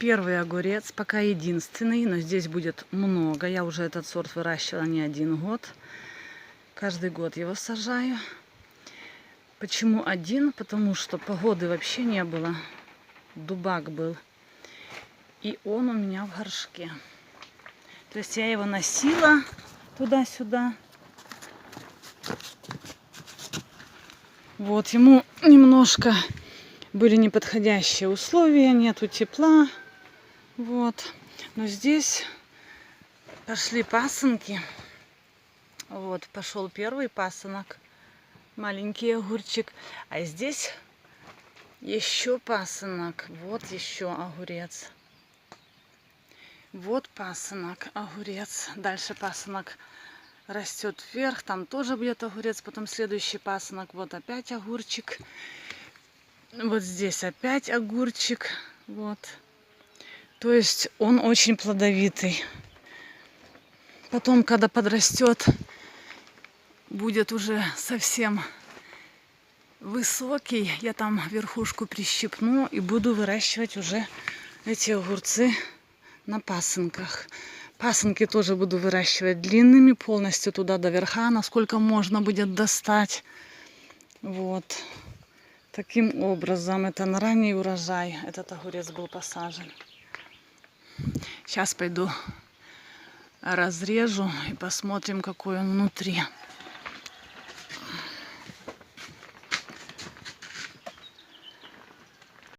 первый огурец, пока единственный, но здесь будет много. Я уже этот сорт выращивала не 1 год. Каждый год его сажаю. Почему 1? Потому что погоды вообще не было. Дубак был. И он у меня в горшке. То есть я его носила туда-сюда. Вот, ему немножко были неподходящие условия, нету тепла. Вот. Но здесь пошли пасынки. Вот, пошел первый пасынок. Маленький огурчик. А здесь еще пасынок. Вот еще огурец. Вот пасынок, огурец. Дальше пасынок растет вверх. Там тоже будет огурец. Потом следующий пасынок. Вот опять огурчик. Вот здесь опять огурчик. Вот. То есть он очень плодовитый. Потом, когда подрастет, будет уже совсем высокий. Я там верхушку прищипну и буду выращивать уже эти огурцы на пасынках. Пасынки тоже буду выращивать длинными, полностью туда до верха, насколько можно будет достать. Вот. Таким образом, это на ранний урожай этот огурец был посажен. Сейчас пойду разрежу и посмотрим, какой он внутри.